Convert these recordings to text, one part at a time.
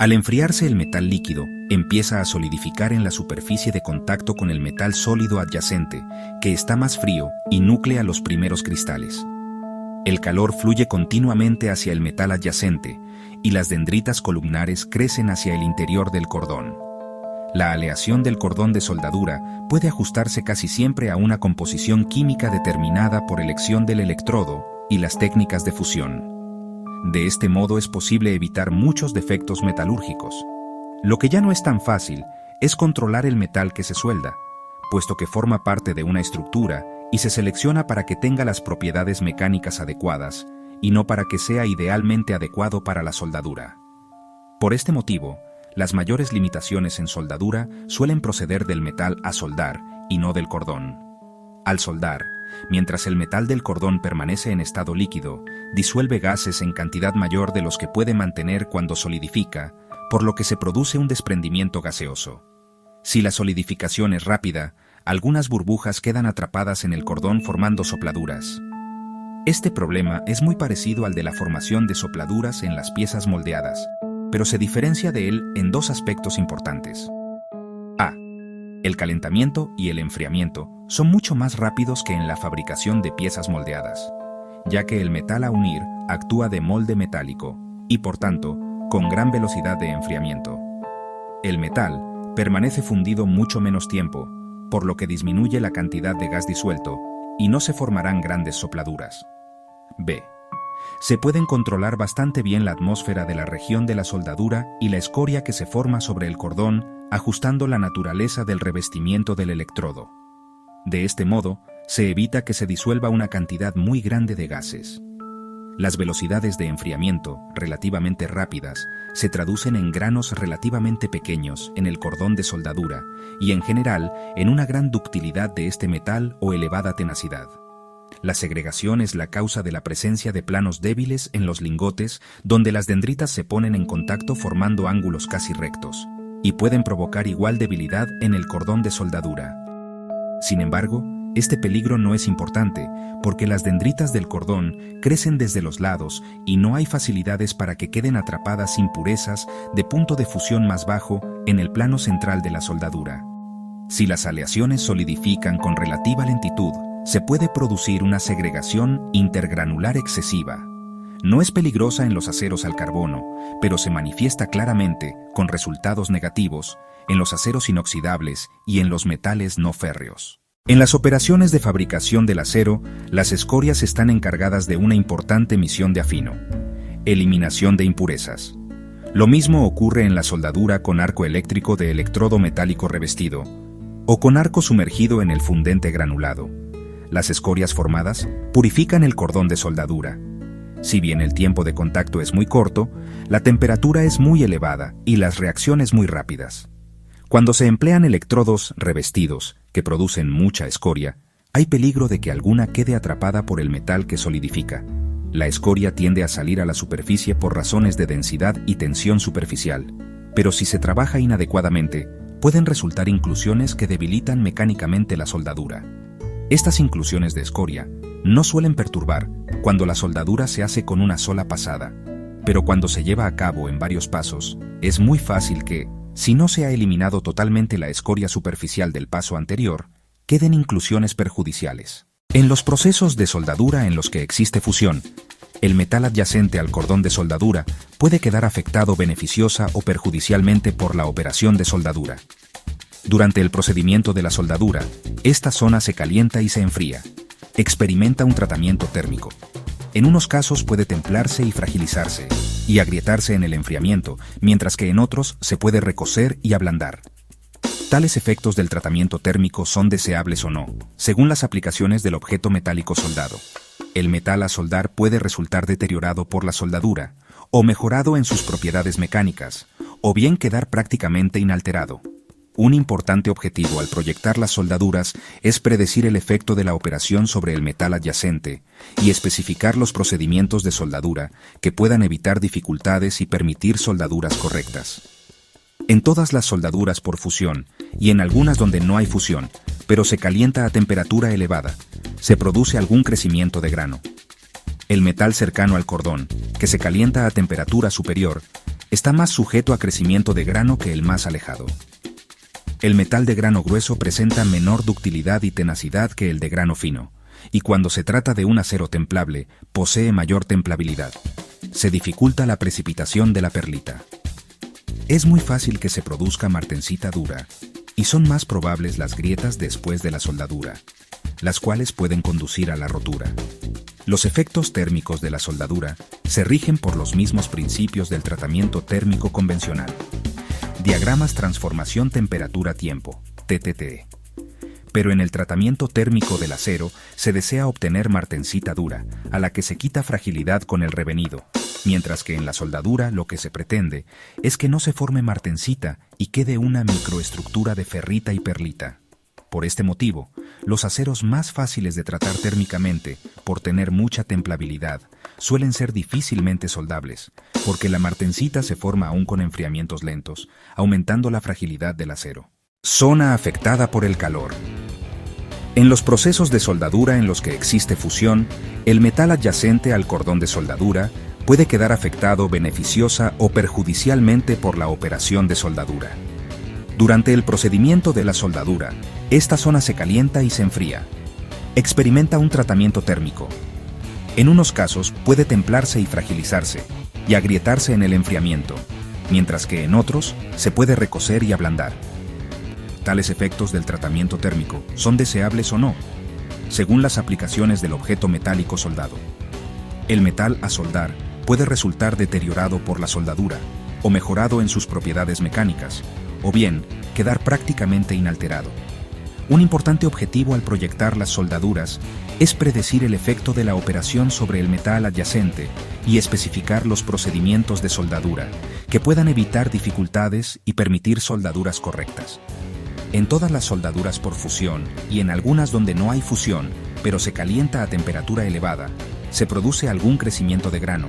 Al enfriarse el metal líquido, empieza a solidificar en la superficie de contacto con el metal sólido adyacente, que está más frío y núclea los primeros cristales. El calor fluye continuamente hacia el metal adyacente y las dendritas columnares crecen hacia el interior del cordón. La aleación del cordón de soldadura puede ajustarse casi siempre a una composición química determinada por elección del electrodo y las técnicas de fusión. De este modo es posible evitar muchos defectos metalúrgicos. Lo que ya no es tan fácil es controlar el metal que se suelda, puesto que forma parte de una estructura y se selecciona para que tenga las propiedades mecánicas adecuadas y no para que sea idealmente adecuado para la soldadura. Por este motivo, las mayores limitaciones en soldadura suelen proceder del metal a soldar y no del cordón. Al soldar, mientras el metal del cordón permanece en estado líquido, disuelve gases en cantidad mayor de los que puede mantener cuando solidifica, por lo que se produce un desprendimiento gaseoso. Si la solidificación es rápida, algunas burbujas quedan atrapadas en el cordón formando sopladuras. Este problema es muy parecido al de la formación de sopladuras en las piezas moldeadas, pero se diferencia de él en dos aspectos importantes. A. El calentamiento y el enfriamiento son mucho más rápidos que en la fabricación de piezas moldeadas, ya que el metal a unir actúa de molde metálico y, por tanto, con gran velocidad de enfriamiento. El metal permanece fundido mucho menos tiempo, por lo que disminuye la cantidad de gas disuelto y no se formarán grandes sopladuras. B. Se pueden controlar bastante bien la atmósfera de la región de la soldadura y la escoria que se forma sobre el cordón, ajustando la naturaleza del revestimiento del electrodo. De este modo, se evita que se disuelva una cantidad muy grande de gases. Las velocidades de enfriamiento, relativamente rápidas, se traducen en granos relativamente pequeños en el cordón de soldadura y, en general, en una gran ductilidad de este metal o elevada tenacidad. La segregación es la causa de la presencia de planos débiles en los lingotes, donde las dendritas se ponen en contacto formando ángulos casi rectos, y pueden provocar igual debilidad en el cordón de soldadura. Sin embargo, este peligro no es importante, porque las dendritas del cordón crecen desde los lados y no hay facilidades para que queden atrapadas impurezas de punto de fusión más bajo en el plano central de la soldadura. Si las aleaciones solidifican con relativa lentitud, se puede producir una segregación intergranular excesiva. No es peligrosa en los aceros al carbono, pero se manifiesta claramente, con resultados negativos, en los aceros inoxidables y en los metales no férreos. En las operaciones de fabricación del acero, las escorias están encargadas de una importante misión de afino: eliminación de impurezas. Lo mismo ocurre en la soldadura con arco eléctrico de electrodo metálico revestido, o con arco sumergido en el fundente granulado. Las escorias formadas purifican el cordón de soldadura. Si bien el tiempo de contacto es muy corto, la temperatura es muy elevada y las reacciones muy rápidas. Cuando se emplean electrodos revestidos, que producen mucha escoria, hay peligro de que alguna quede atrapada por el metal que solidifica. La escoria tiende a salir a la superficie por razones de densidad y tensión superficial, pero si se trabaja inadecuadamente, pueden resultar inclusiones que debilitan mecánicamente la soldadura. Estas inclusiones de escoria no suelen perturbar cuando la soldadura se hace con una sola pasada, pero cuando se lleva a cabo en varios pasos, es muy fácil que, si no se ha eliminado totalmente la escoria superficial del paso anterior, queden inclusiones perjudiciales. En los procesos de soldadura en los que existe fusión, el metal adyacente al cordón de soldadura puede quedar afectado beneficiosa o perjudicialmente por la operación de soldadura. Durante el procedimiento de la soldadura, esta zona se calienta y se enfría. Experimenta un tratamiento térmico. En unos casos puede templarse y fragilizarse, y agrietarse en el enfriamiento, mientras que en otros se puede recocer y ablandar. Tales efectos del tratamiento térmico son deseables o no, según las aplicaciones del objeto metálico soldado. El metal a soldar puede resultar deteriorado por la soldadura, o mejorado en sus propiedades mecánicas, o bien quedar prácticamente inalterado. Un importante objetivo al proyectar las soldaduras es predecir el efecto de la operación sobre el metal adyacente y especificar los procedimientos de soldadura que puedan evitar dificultades y permitir soldaduras correctas. En todas las soldaduras por fusión, y en algunas donde no hay fusión, pero se calienta a temperatura elevada, se produce algún crecimiento de grano. El metal cercano al cordón, que se calienta a temperatura superior, está más sujeto a crecimiento de grano que el más alejado. El metal de grano grueso presenta menor ductilidad y tenacidad que el de grano fino, y cuando se trata de un acero templable, posee mayor templabilidad. Se dificulta la precipitación de la perlita. Es muy fácil que se produzca martensita dura, y son más probables las grietas después de la soldadura, las cuales pueden conducir a la rotura. Los efectos térmicos de la soldadura se rigen por los mismos principios del tratamiento térmico convencional. Diagramas transformación temperatura-tiempo, TTT. Pero en el tratamiento térmico del acero se desea obtener martensita dura, a la que se quita fragilidad con el revenido, mientras que en la soldadura lo que se pretende es que no se forme martensita y quede una microestructura de ferrita y perlita. Por este motivo, los aceros más fáciles de tratar térmicamente, por tener mucha templabilidad, suelen ser difícilmente soldables, porque la martensita se forma aún con enfriamientos lentos, aumentando la fragilidad del acero. Zona afectada por el calor. En los procesos de soldadura en los que existe fusión, el metal adyacente al cordón de soldadura puede quedar afectado beneficiosa o perjudicialmente por la operación de soldadura. Durante el procedimiento de la soldadura, esta zona se calienta y se enfría. Experimenta un tratamiento térmico. En unos casos puede templarse y fragilizarse, y agrietarse en el enfriamiento, mientras que en otros se puede recocer y ablandar. Tales efectos del tratamiento térmico son deseables o no, según las aplicaciones del objeto metálico soldado. El metal a soldar puede resultar deteriorado por la soldadura, o mejorado en sus propiedades mecánicas, o bien quedar prácticamente inalterado. Un importante objetivo al proyectar las soldaduras es predecir el efecto de la operación sobre el metal adyacente y especificar los procedimientos de soldadura que puedan evitar dificultades y permitir soldaduras correctas. En todas las soldaduras por fusión y en algunas donde no hay fusión, pero se calienta a temperatura elevada, se produce algún crecimiento de grano.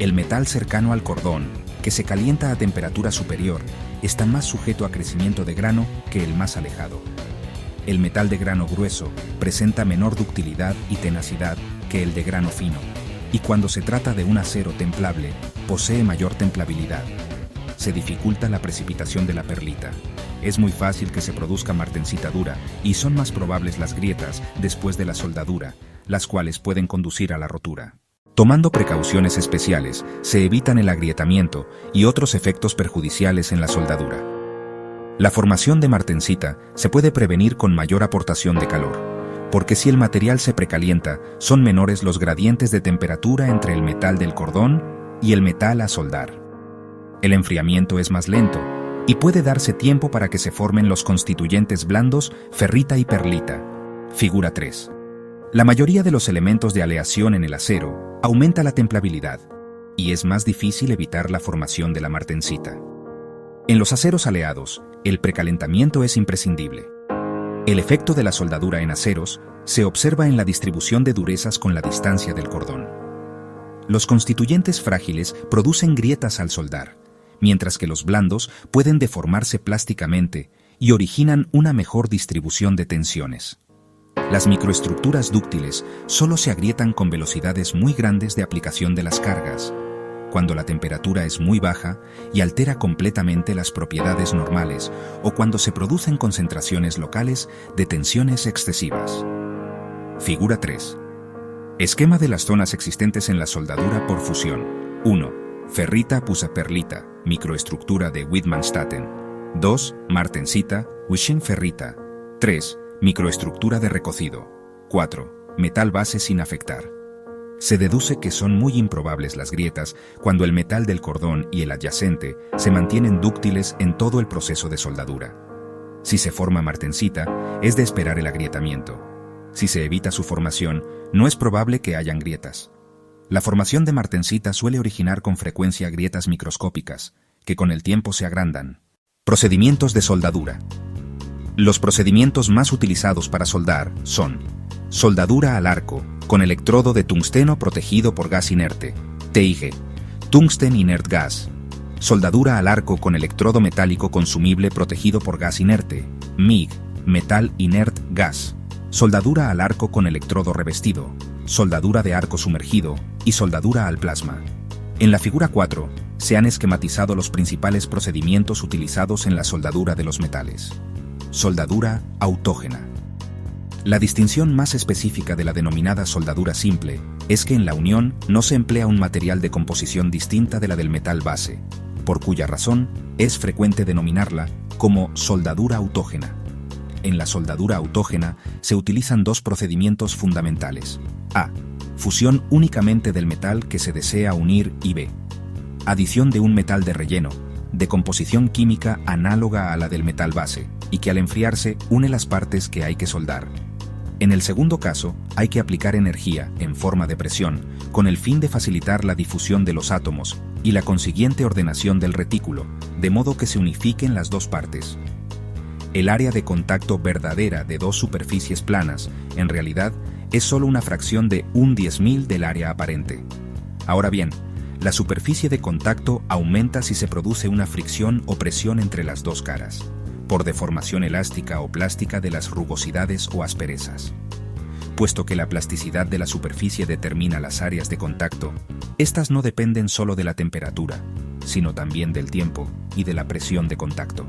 El metal cercano al cordón, que se calienta a temperatura superior, está más sujeto a crecimiento de grano que el más alejado. El metal de grano grueso presenta menor ductilidad y tenacidad que el de grano fino, y cuando se trata de un acero templable, posee mayor templabilidad. Se dificulta la precipitación de la perlita. Es muy fácil que se produzca martensita dura y son más probables las grietas después de la soldadura, las cuales pueden conducir a la rotura. Tomando precauciones especiales, se evitan el agrietamiento y otros efectos perjudiciales en la soldadura. La formación de martensita se puede prevenir con mayor aportación de calor, porque si el material se precalienta, son menores los gradientes de temperatura entre el metal del cordón y el metal a soldar. El enfriamiento es más lento y puede darse tiempo para que se formen los constituyentes blandos ferrita y perlita. Figura 3. La mayoría de los elementos de aleación en el acero aumenta la templabilidad y es más difícil evitar la formación de la martensita. En los aceros aleados, el precalentamiento es imprescindible. El efecto de la soldadura en aceros se observa en la distribución de durezas con la distancia del cordón. Los constituyentes frágiles producen grietas al soldar, mientras que los blandos pueden deformarse plásticamente y originan una mejor distribución de tensiones. Las microestructuras dúctiles solo se agrietan con velocidades muy grandes de aplicación de las cargas, cuando la temperatura es muy baja y altera completamente las propiedades normales o cuando se producen concentraciones locales de tensiones excesivas. Figura 3. Esquema de las zonas existentes en la soldadura por fusión. 1. Ferrita pusaperlita, microestructura de Widmanstätten. 2. Martensita, Wischen-ferrita. 3. Microestructura de recocido. 4. Metal base sin afectar. Se deduce que son muy improbables las grietas cuando el metal del cordón y el adyacente se mantienen dúctiles en todo el proceso de soldadura. Si se forma martensita, es de esperar el agrietamiento. Si se evita su formación, no es probable que hayan grietas. La formación de martensita suele originar con frecuencia grietas microscópicas, que con el tiempo se agrandan. Procedimientos de soldadura. Los procedimientos más utilizados para soldar son soldadura al arco, con electrodo de tungsteno protegido por gas inerte, TIG, Tungsten Inert Gas. Soldadura al arco con electrodo metálico consumible protegido por gas inerte, MIG, Metal Inert Gas. Soldadura al arco con electrodo revestido, soldadura de arco sumergido y soldadura al plasma. En la figura 4, se han esquematizado los principales procedimientos utilizados en la soldadura de los metales. Soldadura autógena. La distinción más específica de la denominada soldadura simple es que en la unión no se emplea un material de composición distinta de la del metal base, por cuya razón es frecuente denominarla como soldadura autógena. En la soldadura autógena se utilizan dos procedimientos fundamentales. A. Fusión únicamente del metal que se desea unir y B. Adición de un metal de relleno, de composición química análoga a la del metal base, y que al enfriarse une las partes que hay que soldar. En el segundo caso, hay que aplicar energía, en forma de presión, con el fin de facilitar la difusión de los átomos y la consiguiente ordenación del retículo, de modo que se unifiquen las dos partes. El área de contacto verdadera de dos superficies planas, en realidad, es solo una fracción de 1/10.000 del área aparente. Ahora bien, la superficie de contacto aumenta si se produce una fricción o presión entre las dos caras, por deformación elástica o plástica de las rugosidades o asperezas. Puesto que la plasticidad de la superficie determina las áreas de contacto, estas no dependen solo de la temperatura, sino también del tiempo y de la presión de contacto.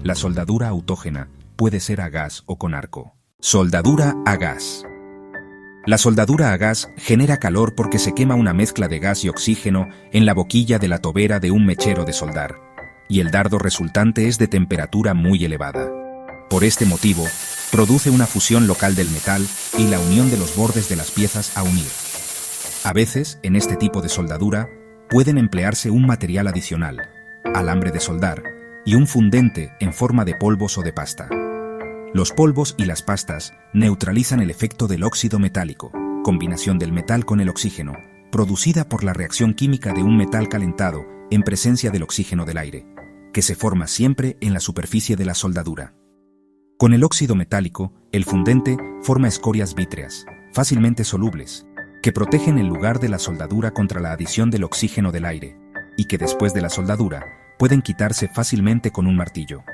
La soldadura autógena puede ser a gas o con arco. Soldadura a gas. La soldadura a gas genera calor porque se quema una mezcla de gas y oxígeno en la boquilla de la tobera de un mechero de soldar, y el dardo resultante es de temperatura muy elevada. Por este motivo, produce una fusión local del metal y la unión de los bordes de las piezas a unir. A veces, en este tipo de soldadura, pueden emplearse un material adicional, alambre de soldar, y un fundente en forma de polvos o de pasta. Los polvos y las pastas neutralizan el efecto del óxido metálico, combinación del metal con el oxígeno, producida por la reacción química de un metal calentado en presencia del oxígeno del aire, que se forma siempre en la superficie de la soldadura. Con el óxido metálico, el fundente forma escorias vítreas, fácilmente solubles, que protegen el lugar de la soldadura contra la adición del oxígeno del aire, y que después de la soldadura pueden quitarse fácilmente con un martillo.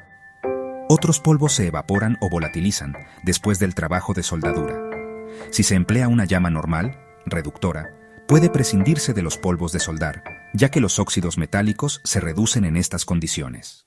Otros polvos se evaporan o volatilizan después del trabajo de soldadura. Si se emplea una llama normal, reductora, puede prescindirse de los polvos de soldar, ya que los óxidos metálicos se reducen en estas condiciones.